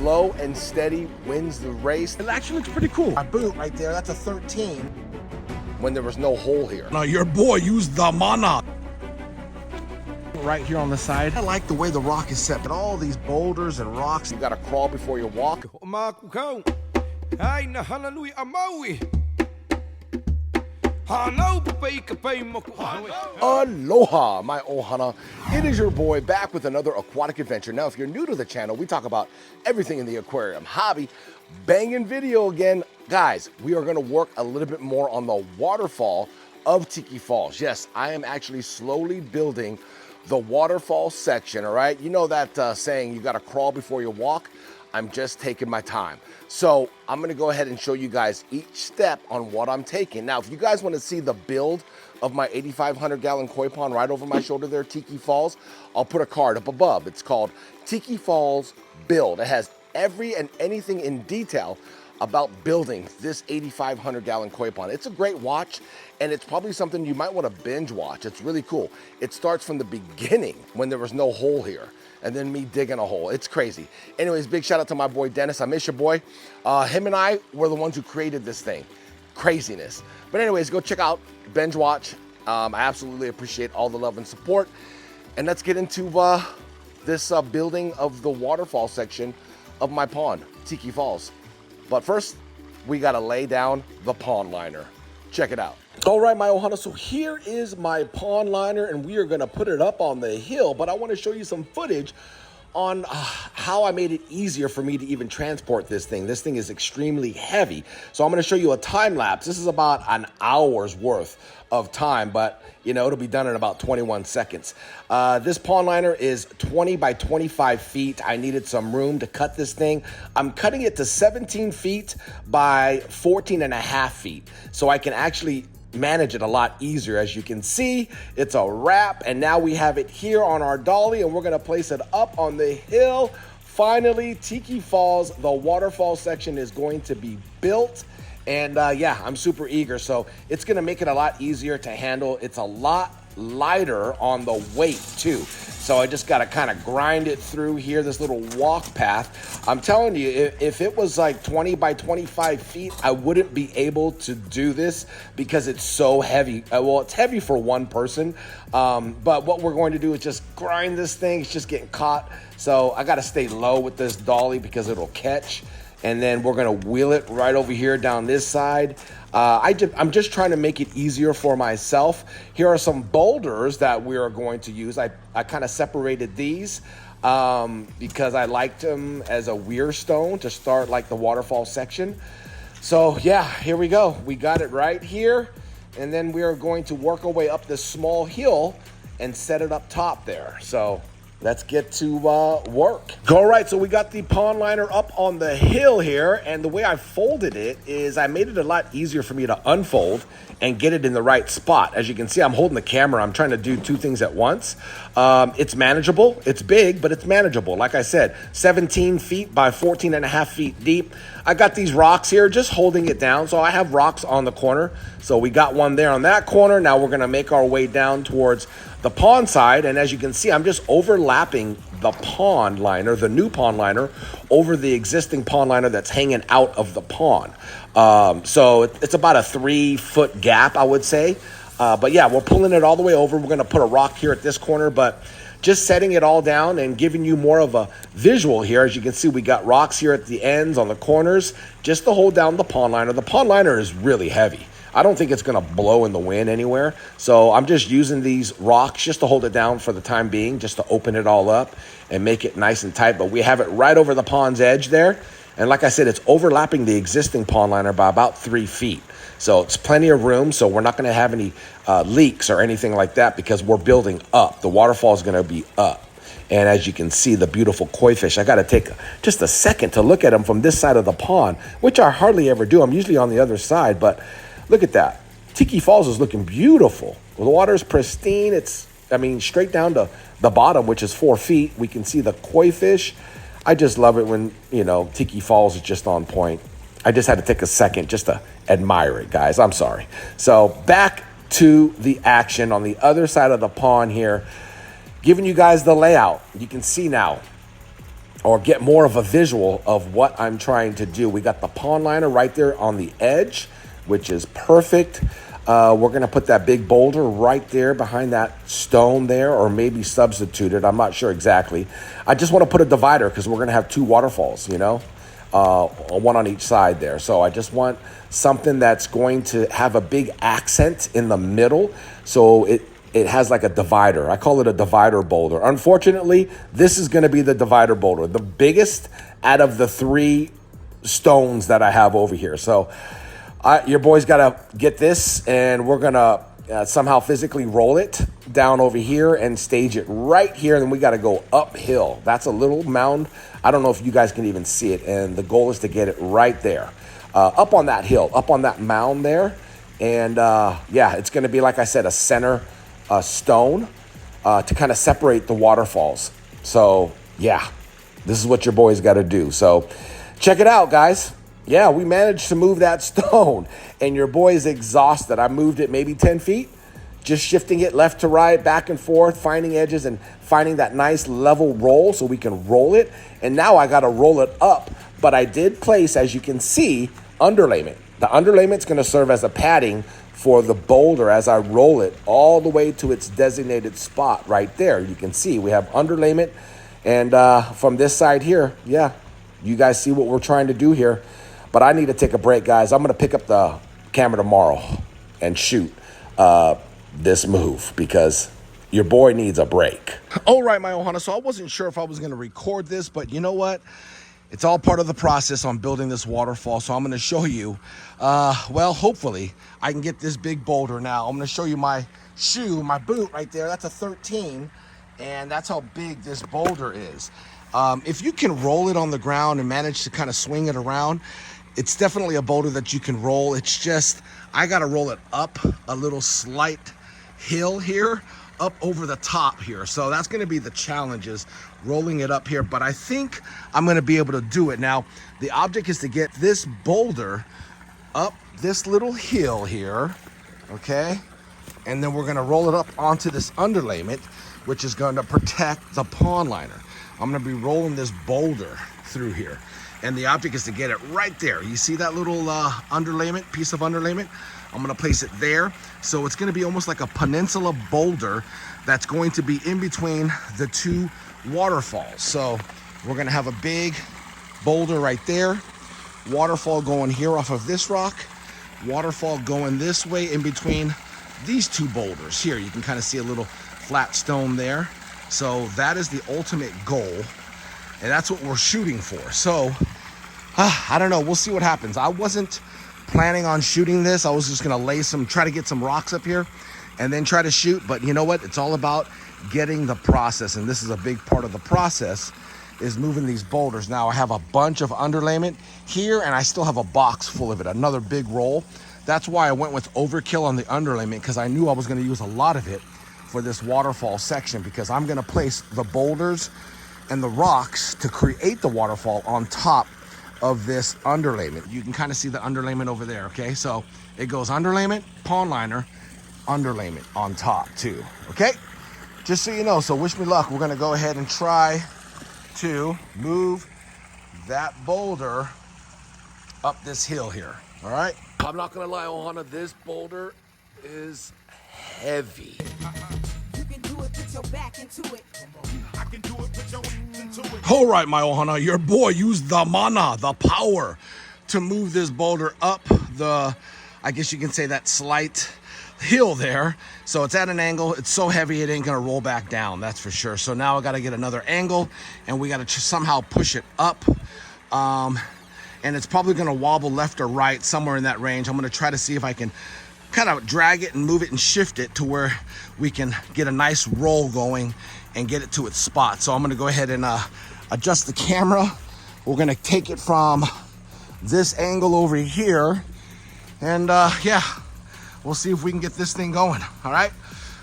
slow and steady wins the race. It actually looks pretty cool. My boot right there, that's a 13. When there was no hole here. No, your boy used the mana. Right here on the side. I like the way the rock is set, but all these boulders and rocks. You gotta crawl before you walk. Hana Hui A Maui. Aloha, my ohana. It is your boy back with another aquatic adventure. Now, if you're new to the channel, we talk about everything in the aquarium hobby. Banging video again. Guys, we are gonna work a little bit more on the waterfall of Tiki Falls. Yes, I am actually slowly building the waterfall section, all right? You know that saying, you gotta crawl before you walk? I'm just taking my time. So I'm gonna go ahead and show you guys each step on what I'm taking. Now, if you guys wanna see the build of my 8,500 gallon koi pond right over my shoulder there, Tiki Falls, I'll put a card up above. It's called Tiki Falls Build. It has every and anything in detail about building this 8,500 gallon koi pond. It's a great watch, and it's probably something you might wanna binge watch. It's really cool. It starts from the beginning when there was no hole here, and then me digging a hole. It's crazy. Anyways, big shout out to my boy Dennis. I miss your boy. Him and I were the ones who created this thing. Craziness. But anyways, go check out, binge watch. I absolutely appreciate all the love and support. And let's get into this building of the waterfall section of my pond, Tiki Falls. But first, we gotta lay down the pond liner. Check it out. All right, my ohana, so here is my pond liner, and we are gonna put it up on the hill, but I wanna show you some footage on how I made it easier for me to even transport this thing. This thing is extremely heavy. So I'm gonna show you a time lapse. This is about an hour's worth of time, but you know, it'll be done in about 21 seconds. This pond liner is 20 by 25 feet. I needed some room to cut this thing. I'm cutting it to 17 feet by 14 and a half feet. So I can actually manage it a lot easier. As you can see, it's a wrap, and now we have it here on our dolly, and we're gonna place it up on the hill. Finally, Tiki Falls, the waterfall section is going to be built. And yeah, I'm super eager. So it's gonna make it a lot easier to handle. It's a lot lighter on the weight too. So I just gotta kind of grind it through here, this little walk path. I'm telling you, if it was like 20 by 25 feet, I wouldn't be able to do this because it's so heavy. Well, it's heavy for one person, but what we're going to do is just grind this thing. It's just getting caught. So I gotta stay low with this dolly because it'll catch. And then we're gonna wheel it right over here down this side. I'm just trying to make it easier for myself. Here are some boulders that we are going to use. I kind of separated these because I liked them as a weir stone to start like the waterfall section. So yeah, here we go. We got it right here. And then we are going to work our way up this small hill and set it up top there. So let's get to work. All right, so we got the pond liner up on the hill here, and the way I folded it is I made it a lot easier for me to unfold and get it in the right spot. As you can see, I'm holding the camera. I'm trying to do two things at once. It's manageable. It's big, but it's manageable. Like I said, 17 feet by 14 and a half feet deep. I got these rocks here just holding it down. So I have rocks on the corner. So we got one there on that corner. Now we're gonna make our way down towards the pond side. And as you can see, I'm just overlapping the pond liner, the new pond liner, over the existing pond liner that's hanging out of the pond. So it's about a 3-foot gap, I would say. But yeah, we're pulling it all the way over. We're gonna put a rock here at this corner, but just setting it all down and giving you more of a visual here. As you can see, we got rocks here at the ends on the corners, just to hold down the pond liner. The pond liner is really heavy. I don't think it's gonna blow in the wind anywhere. So I'm just using these rocks just to hold it down for the time being, just to open it all up and make it nice and tight. But we have it right over the pond's edge there. And like I said, it's overlapping the existing pond liner by about 3 feet. So it's plenty of room. So we're not gonna have any leaks or anything like that because we're building up. The waterfall is gonna be up. And as you can see, the beautiful koi fish, I gotta take just a second to look at them from this side of the pond, which I hardly ever do. I'm usually on the other side, but look at that. Tiki Falls is looking beautiful. The water is pristine. It's, I mean, straight down to the bottom, which is 4 feet. We can see the koi fish. I just love it when, you know, Tiki Falls is just on point. I just had to take a second just to admire it, guys. I'm sorry. So back to the action on the other side of the pond here, giving you guys the layout. You can see now or get more of a visual of what I'm trying to do. We got the pond liner right there on the edge, which is perfect. We're gonna put that big boulder right there behind that stone there, or maybe substitute it. I'm not sure exactly. I just wanna put a divider because we're gonna have two waterfalls, you know, one on each side there. So I just want something that's going to have a big accent in the middle. So it has like a divider. I call it a divider boulder. Unfortunately, this is gonna be the divider boulder, the biggest out of the three stones that I have over here. So your boy's gotta get this, and we're gonna somehow physically roll it down over here and stage it right here. And then we gotta go uphill. That's a little mound. I don't know if you guys can even see it. And the goal is to get it right there, up on that hill, up on that mound there. And yeah, it's gonna be, like I said, a center stone to kind of separate the waterfalls. So yeah, this is what your boy's gotta do. So check it out, guys. Yeah, we managed to move that stone, and your boy is exhausted. I moved it maybe 10 feet, just shifting it left to right, back and forth, finding edges and finding that nice level roll so we can roll it. And now I got to roll it up, but I did place, as you can see, underlayment. The underlayment's going to serve as a padding for the boulder as I roll it all the way to its designated spot right there. You can see we have underlayment, and from this side here, yeah, you guys see what we're trying to do here. But I need to take a break, guys. I'm going to pick up the camera tomorrow and shoot this move because your boy needs a break. All right, my Ohana. So I wasn't sure if I was going to record this, but you know what? It's all part of the process on building this waterfall. So I'm going to show you, well, hopefully I can get this big boulder now. I'm going to show you my shoe, my boot right there. That's a 13, and that's how big this boulder is. If you can roll it on the ground and manage to kind of swing it around, it's definitely a boulder that you can roll. It's just, I got to roll it up a little slight hill here, up over the top here. So that's going to be the challenge, is rolling it up here. But I think I'm going to be able to do it. Now, the object is to get this boulder up this little hill here, okay? And then we're going to roll it up onto this underlayment, which is going to protect the pond liner. I'm going to be rolling this boulder through here. And the object is to get it right there. You see that little underlayment, piece of underlayment? I'm gonna place it there. So it's gonna be almost like a peninsula boulder that's going to be in between the two waterfalls. So we're gonna have a big boulder right there, waterfall going here off of this rock, waterfall going this way in between these two boulders here. You can kind of see a little flat stone there. So that is the ultimate goal. And that's what we're shooting for. So, I don't know. We'll see what happens. I wasn't planning on shooting this. I was just going to try to get some rocks up here and then try to shoot. But you know what? It's all about getting the process. And this is a big part of the process, is moving these boulders. Now, I have a bunch of underlayment here, and I still have a box full of it. Another big roll. That's why I went with overkill on the underlayment, because I knew I was going to use a lot of it for this waterfall section, because I'm going to place the boulders and the rocks to create the waterfall on top of this underlayment. You can kind of see the underlayment over there, okay? So it goes underlayment, pond liner, underlayment on top too, okay? Just so you know, so wish me luck. We're gonna go ahead and try to move that boulder up this hill here, all right? I'm not gonna lie, Ohana, this boulder is heavy. You can do it, put your back into it. I can do it, put your into it. All right, my Ohana, your boy used the mana, the power, to move this boulder up the, I guess you can say, that slight hill there. So it's at an angle. It's so heavy it ain't gonna roll back down, that's for sure. So now I gotta get another angle, and we gotta somehow push it up. And it's probably gonna wobble left or right, somewhere in that range. I'm gonna try to see if I can kind of drag it and move it and shift it to where we can get a nice roll going and get it to its spot. So I'm gonna go ahead and adjust the camera. We're gonna take it from this angle over here, and yeah, we'll see if we can get this thing going. All right,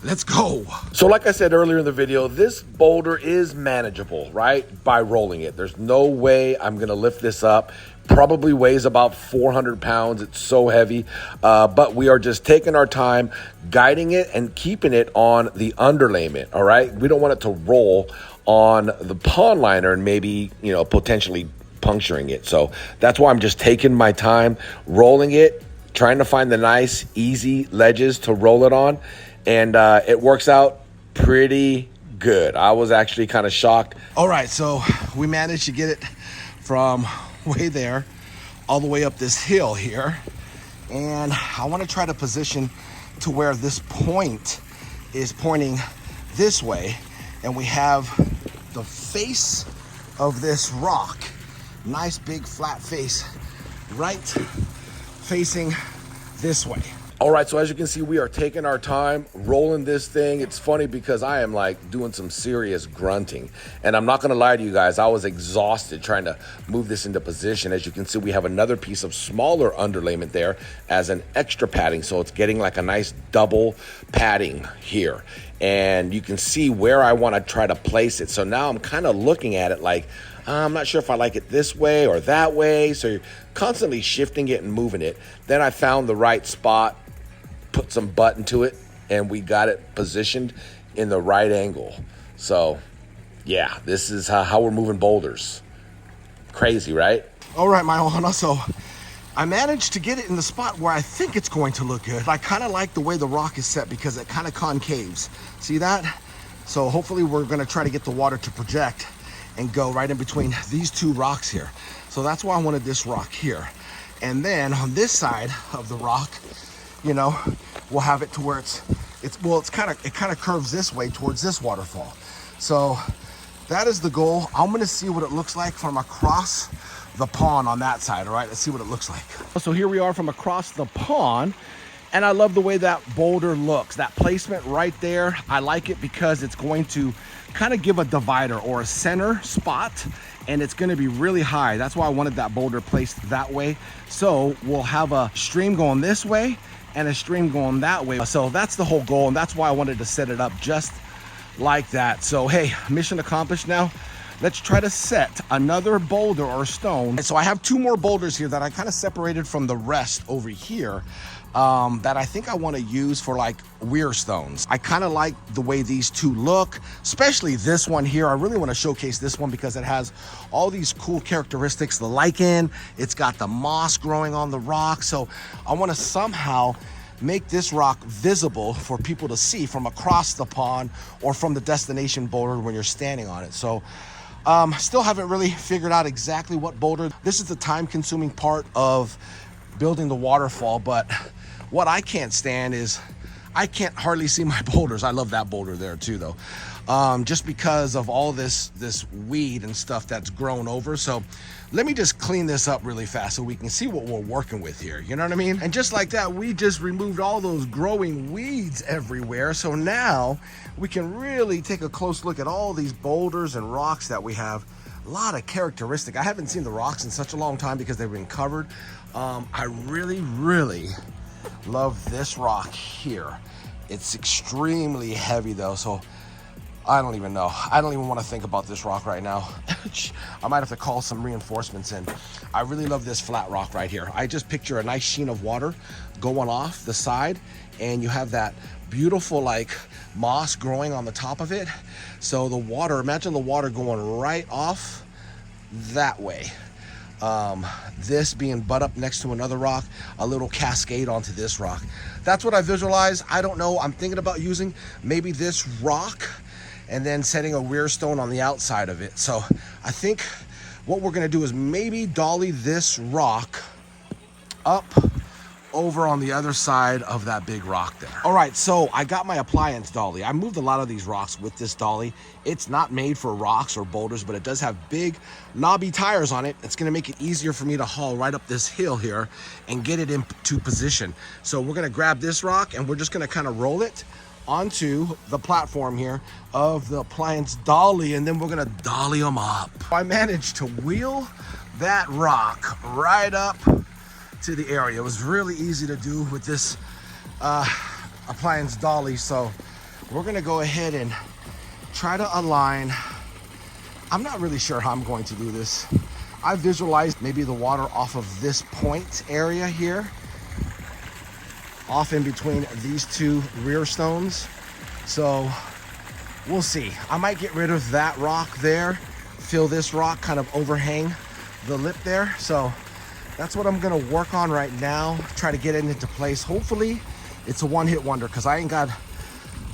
let's go. So like I said earlier in the video, this boulder is manageable, right? By rolling it. There's no way I'm gonna lift this up. Probably weighs about 400 pounds. It's so heavy, but we are just taking our time, guiding it and keeping it on the underlayment, all right? We don't want it to roll on the pond liner and maybe, you know, potentially puncturing it. So that's why I'm just taking my time, rolling it, trying to find the nice, easy ledges to roll it on. And it works out pretty good. I was actually kind of shocked. All right, so we managed to get it from way there all the way up this hill here. And I want to try to position to where this point is pointing this way. And we have the face of this rock, nice big flat face, right facing this way. All right, so as you can see, we are taking our time rolling this thing. It's funny because I am like doing some serious grunting. And I'm not gonna lie to you guys, I was exhausted trying to move this into position. As you can see, we have another piece of smaller underlayment there as an extra padding. So it's getting like a nice double padding here. And you can see where I wanna try to place it. So now I'm kind of looking at it like, I'm not sure if I like it this way or that way. So you're constantly shifting it and moving it. Then I found the right spot, put some butt into it, and we got it positioned in the right angle. So yeah, this is how we're moving boulders. Crazy, right? All right, my Ohana, so I managed to get it in the spot where I think it's going to look good. I kind of like the way the rock is set because it kind of concaves. See that? So hopefully we're gonna try to get the water to project and go right in between these two rocks here. So that's why I wanted this rock here. And then on this side of the rock, you know, we'll have it to where it kind of curves this way towards this waterfall. So that is the goal. I'm gonna see what it looks like from across the pond on that side. All right, let's see what it looks like. So here we are from across the pond, and I love the way that boulder looks. That placement right there, I like it because it's going to kind of give a divider or a center spot, and it's going to be really high. That's why I wanted that boulder placed that way. So we'll have a stream going this way and a stream going that way. So that's the whole goal, and that's why I wanted to set it up just like that. So hey, mission accomplished now. Let's try to set another boulder or stone. And so I have two more boulders here that I kind of separated from the rest over here that I think I want to use for like weir stones. I kind of like the way these two look, especially this one here. I really want to showcase this one because it has all these cool characteristics. The lichen, it's got the moss growing on the rock. So I want to somehow make this rock visible for people to see from across the pond or from the destination boulder when you're standing on it. So still haven't really figured out exactly what boulder. This is the time-consuming part of building the waterfall, but what I can't stand is I can't hardly see my boulders. I love that boulder there too, though, just because of all this weed and stuff that's grown over. So let me just clean this up really fast so we can see what we're working with here. You know what I mean? And just like that, we just removed all those growing weeds everywhere. So now we can really take a close look at all these boulders and rocks that we have. A lot of characteristic. I haven't seen the rocks in such a long time because they've been covered. I really love this rock here. It's extremely heavy though, so I don't even know. I don't even want to think about this rock right now. I might have to call some reinforcements in. I really love this flat rock right here. I just picture a nice sheen of water going off the side, and you have that beautiful like moss growing on the top of it. So the water, imagine the water going right off that way. This being butt up next to another rock, a little cascade onto this rock. That's what I visualize. I don't know. I'm thinking about using maybe this rock and then setting a weir stone on the outside of it. So I think what we're gonna do is maybe dolly this rock up over on the other side of that big rock there. All right, so I got my appliance dolly. I moved a lot of these rocks with this dolly. It's not made for rocks or boulders, but it does have big knobby tires on it. It's gonna make it easier for me to haul right up this hill here and get it into position. So we're gonna grab this rock and we're just gonna kind of roll it onto the platform here of the appliance dolly, and then we're gonna dolly them up. I managed to wheel that rock right up to the area. It was really easy to do with this appliance dolly. So we're gonna go ahead and try to align. I'm not really sure how I'm going to do this. I visualized maybe the water off of this point area here, off in between these two rear stones. So we'll see. I might get rid of that rock there, fill this rock, kind of overhang the lip there. So that's what I'm gonna work on right now, try to get it into place. Hopefully it's a one-hit wonder, because I ain't got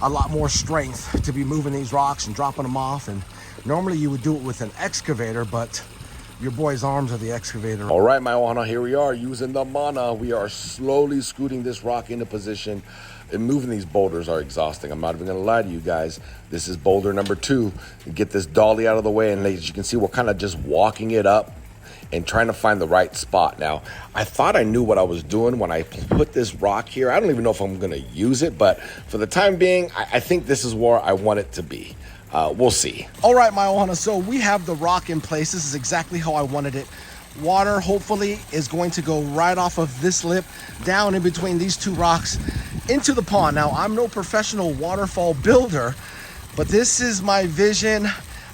a lot more strength to be moving these rocks and dropping them off. And normally you would do it with an excavator, but your boy's arms are the excavator. All right, my ohana, here we are using the mana. We are slowly scooting this rock into position, and moving these boulders are exhausting. I'm not even gonna lie to you guys. This is boulder number 2. Get this dolly out of the way, and as you can see, we're kind of just walking it up and trying to find the right spot. Now, I thought I knew what I was doing when I put this rock here. I don't even know if I'm gonna use it, but for the time being, I think this is where I want it to be. We'll see. All right, my ohana, so we have the rock in place. This is exactly how I wanted it. Water, hopefully, is going to go right off of this lip, down in between these two rocks, into the pond. Now, I'm no professional waterfall builder, but this is my vision.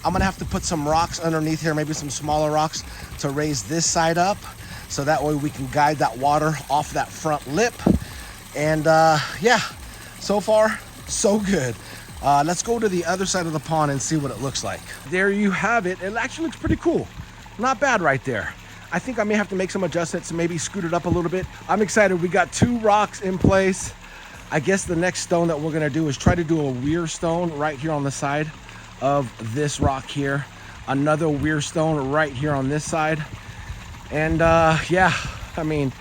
I'm gonna have to put some rocks underneath here, maybe some smaller rocks, to raise this side up, so that way we can guide that water off that front lip. And yeah, so far, so good. Let's go to the other side of the pond and see what it looks like. There you have it. It actually looks pretty cool. Not bad right there. I think I may have to make some adjustments and maybe scoot it up a little bit. I'm excited. We got 2 rocks in place. I guess the next stone that we're gonna do is try to do a weir stone right here on the side of this rock here. Another weir stone right here on this side. And yeah, I mean,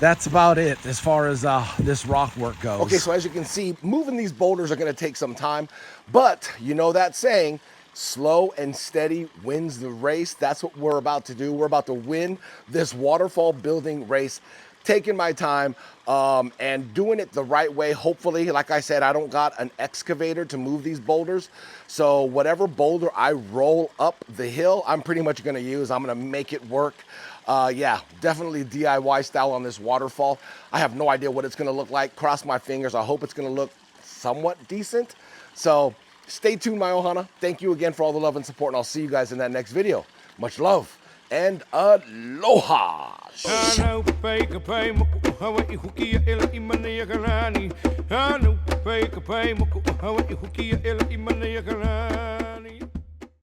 that's about it as far as this rock work goes. Okay, so as you can see, moving these boulders are gonna take some time, but you know that saying, slow and steady wins the race. That's what we're about to do. We're about to win this waterfall building race, taking my time and doing it the right way. Hopefully, like I said, I don't got an excavator to move these boulders. So whatever boulder I roll up the hill, I'm pretty much gonna use. I'm gonna make it work. Yeah, definitely DIY style on this waterfall. I have no idea what it's gonna look like. Cross my fingers. I hope it's gonna look somewhat decent. So stay tuned, my ohana. Thank you again for all the love and support, and I'll see you guys in that next video. Much love and aloha. Hana Hui A Maui